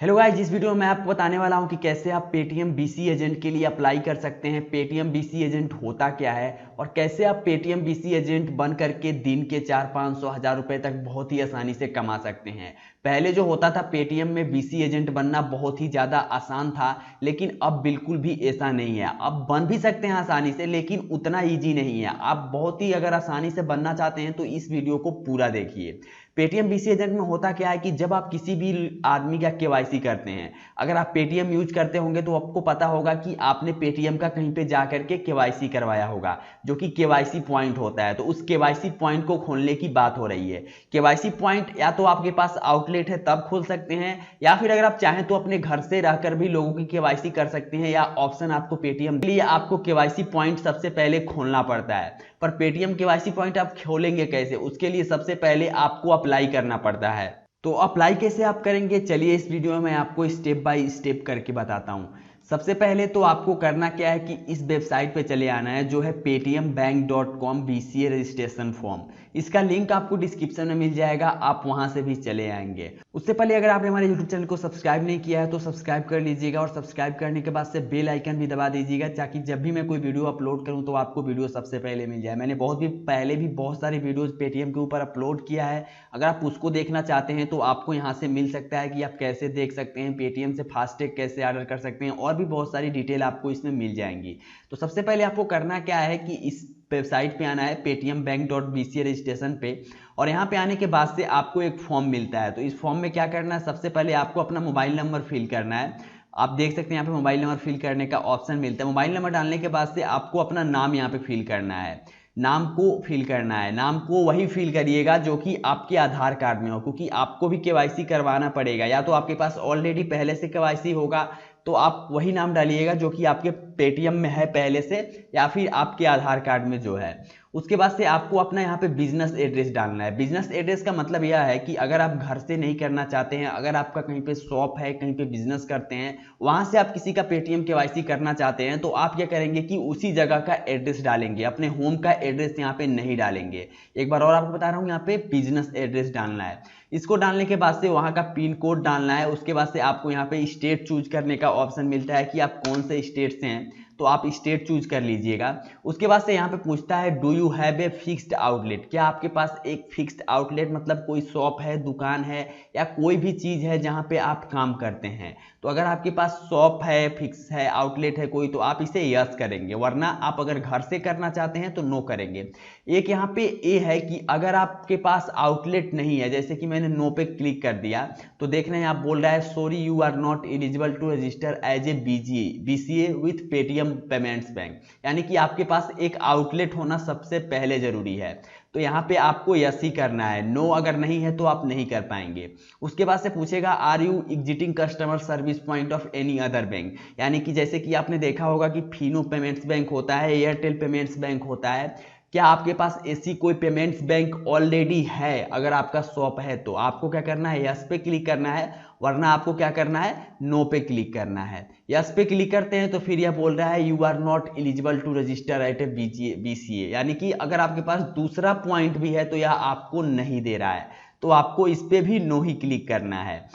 Hello guys, जिस video में मैं आपको बताने वाला हूं कि कैसे आप पेटीएम बीसी एजेंट के लिए अप्लाई कर सकते हैं। पेटीएम बीसी एजेंट होता क्या है और कैसे आप पेटीएम बीसी एजेंट बन करके दिन के 400-500 हज़ार रुपए तक बहुत ही आसानी से कमा सकते हैं। पहले जो होता था पेटीएम में बीसी एजेंट बनना बहुत ही ज़्यादा आसान था, लेकिन अब बिल्कुल भी ऐसा नहीं है। अब बन भी सकते हैं आसानी से, लेकिन उतना ईजी नहीं है। आप बहुत ही अगर आसानी से बनना चाहते हैं तो इस वीडियो को पूरा देखिए। पेटीएम बीसी एजेंट में होता क्या है कि जब आप किसी भी आदमी का केवाईसी करते हैं, अगर आप पेटीएम यूज करते होंगे तो आपको पता होगा कि आपने पेटीएम का कहीं पे जा करके केवाईसी करवाया होगा, जो कि केवाईसी पॉइंट होता है। तो उस केवाईसी पॉइंट को खोलने की बात हो रही है। केवाईसी पॉइंट या तो आपके पास आउटलेट है तब खोल सकते हैं, या फिर अगर आप चाहें तो अपने घर से रहकर भी लोगों की केवाईसी कर सकते हैं, या ऑप्शन आपको पेटीएम के लिए आपको केवाईसी पॉइंट सबसे पहले खोलना पड़ता है। पर पेटीएम केवाईसी पॉइंट आप खोलेंगे कैसे? उसके लिए सबसे पहले आपको अप्लाई करना पड़ता है। तो अप्लाई कैसे आप करेंगे, चलिए इस वीडियो में मैं आपको स्टेप बाय स्टेप करके बताता हूं। सबसे पहले तो आपको करना क्या है कि इस वेबसाइट पे चले आना है, जो है paytmbank.com BCA रजिस्ट्रेशन फॉर्म। इसका लिंक आपको डिस्क्रिप्शन में मिल जाएगा, आप वहां से भी चले आएंगे। उससे पहले अगर आपने हमारे यूट्यूब चैनल को सब्सक्राइब नहीं किया है तो सब्सक्राइब कर लीजिएगा, और सब्सक्राइब करने के बाद से बेल आइकन भी दबा दीजिएगा, ताकि जब भी मैं कोई वीडियो अपलोड करूं तो आपको वीडियो सबसे पहले मिल जाए। मैंने पहले भी बहुत सारी वीडियोज पेटीएम के ऊपर अपलोड किया है। अगर आप उसको देखना चाहते हैं तो आपको यहाँ से मिल सकता है कि आप कैसे देख सकते हैं, पेटीएम से फास्टैग कैसे ऑर्डर कर सकते हैं, और भी बहुत सारी डिटेल आपको इसमें मिल जाएंगी। तो सबसे पहले आपको करना क्या है कि इस वेबसाइट पे आना है paytmbank.bca रजिस्ट्रेशन पे, और यहाँ पे आने के बाद से आपको एक फॉर्म मिलता है। तो इस फॉर्म में क्या करना है, सबसे पहले आपको अपना मोबाइल नंबर फिल करना है। आप देख सकते हैं यहाँ पे मोबाइल नंबर फिल करने का ऑप्शन मिलता है। मोबाइल नंबर डालने के बाद से आपको अपना नाम यहाँ पे फिल करना है। नाम को फिल करना है, नाम को वही फिल करिएगा जो कि आपके आधार कार्ड में हो, क्योंकि आपको भी केवाईसी करवाना पड़ेगा। या तो आपके पास ऑलरेडी पहले से केवाईसी होगा तो आप वही नाम डालिएगा जो कि आपके पेटीएम में है पहले से, या फिर आपके आधार कार्ड में जो है। उसके बाद से आपको अपना यहाँ पे बिजनेस एड्रेस डालना है। बिजनेस एड्रेस का मतलब यह है कि अगर आप घर से नहीं करना चाहते हैं, अगर आपका कहीं पे शॉप है, कहीं पे बिजनेस करते हैं, वहां से आप किसी का पेटीएम केवाईसी करना चाहते हैं, तो आप क्या करेंगे कि उसी जगह का एड्रेस डालेंगे, अपने होम का एड्रेस यहाँ पे नहीं डालेंगे। एक बार और आपको बता रहा हूँ, यहाँ पे बिजनेस एड्रेस डालना है। इसको डालने के बाद से वहां का पिन कोड डालना है। उसके बाद से आपको यहाँ पे स्टेट चूज करने का ऑप्शन मिलता है कि आप कौन से स्टेट से हैं, तो आप स्टेट चूज कर लीजिएगा। उसके बाद से यहाँ पे पूछता है do you have a fixed outlet, क्या आपके पास एक फिक्स्ड आउटलेट मतलब कोई शॉप है, दुकान है, या कोई भी चीज है जहाँ पे आप काम करते हैं। तो अगर आपके पास शॉप है, फिक्स है, आउटलेट है कोई, तो आप इसे यस करेंगे, वरना आप अगर घर से करना चाहते हैं तो नो करेंगे। एक यहाँ पे ए है कि अगर आपके पास आउटलेट नहीं है, जैसे कि मैंने नो पे क्लिक कर दिया, तो देख रहे हैं आप बोल रहा है sorry you are not eligible to register as a BCA with Paytm payments bank, यानी कि आपके पास एक आउटलेट होना सबसे पहले जरूरी है। तो यहाँ पे आपको यस ही करना है, नो अगर नहीं है तो आप नहीं कर पाएंगे। उसके बाद से पूछेगा are you existing customer service point of any other bank, यानी कि जैसे कि आपने देखा होगा कि फिनो पेमेंट्स बैंक होता है, एयरटेल पेमेंट्स बैंक होता है, क्या आपके पास ऐसी कोई पेमेंट्स बैंक ऑलरेडी है? अगर आपका शॉप है तो आपको क्या करना है, यस पे क्लिक करना है, वरना आपको क्या करना है, नो पे क्लिक करना है। यस पे क्लिक करते हैं तो फिर यह बोल रहा है you are not eligible to register at a BCA, यानी कि अगर आपके पास दूसरा पॉइंट भी है तो यह आपको नहीं दे रहा है, तो आपको इस पे भी नो ही क्लिक करना है।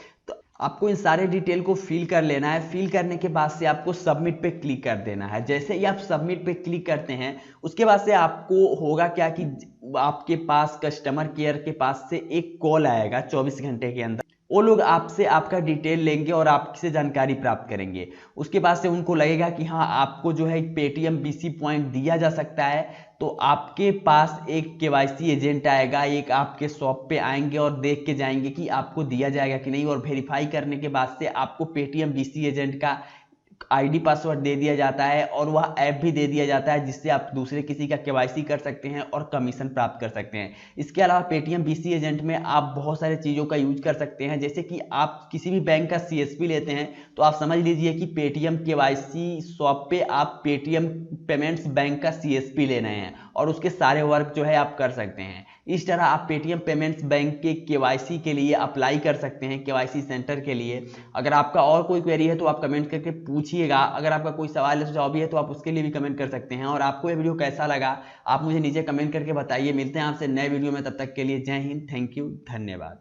आपको इन सारे डिटेल को फिल कर लेना है। फिल करने के बाद से आपको सबमिट पे क्लिक कर देना है। जैसे ही आप सबमिट पे क्लिक करते हैं, उसके बाद से आपको होगा क्या कि आपके पास कस्टमर केयर के पास से एक कॉल आएगा 24 घंटे के अंदर। वो लोग आपसे आपका डिटेल लेंगे और आपसे जानकारी प्राप्त करेंगे। उसके बाद से उनको लगेगा कि हाँ, आपको जो है पेटीएम बीसी पॉइंट दिया जा सकता है, तो आपके पास एक केवाईसी एजेंट आएगा, एक आपके शॉप पे आएंगे और देख के जाएंगे कि आपको दिया जाएगा कि नहीं, और वेरीफाई करने के बाद से आपको पेटीएम बीसी एजेंट का आईडी पासवर्ड दे दिया जाता है, और वह ऐप भी दे दिया जाता है जिससे आप दूसरे किसी का केवाईसी कर सकते हैं और कमीशन प्राप्त कर सकते हैं। इसके अलावा पेटीएम बीसी एजेंट में आप बहुत सारी चीज़ों का यूज कर सकते हैं, जैसे कि आप किसी भी बैंक का सीएसपी लेते हैं, तो आप समझ लीजिए कि पेटीएम केवाईसी शॉप पे आप पेटीएम पेमेंट्स बैंक का सीएसपी ले रहे हैं, और उसके सारे वर्क जो है आप कर सकते हैं। इस तरह आप पेटीएम पेमेंट्स बैंक के केवाईसी के लिए अप्लाई कर सकते हैं, केवाईसी सेंटर के लिए। अगर आपका और कोई क्वेरी है तो आप कमेंट करके पूछिएगा। अगर आपका कोई सवाल है, सुझाव भी है, तो आप उसके लिए भी कमेंट कर सकते हैं। और आपको ये वीडियो कैसा लगा आप मुझे नीचे कमेंट करके बताइए। मिलते हैं आपसे नए वीडियो में, तब तक के लिए जय हिंद, थैंक यू, धन्यवाद।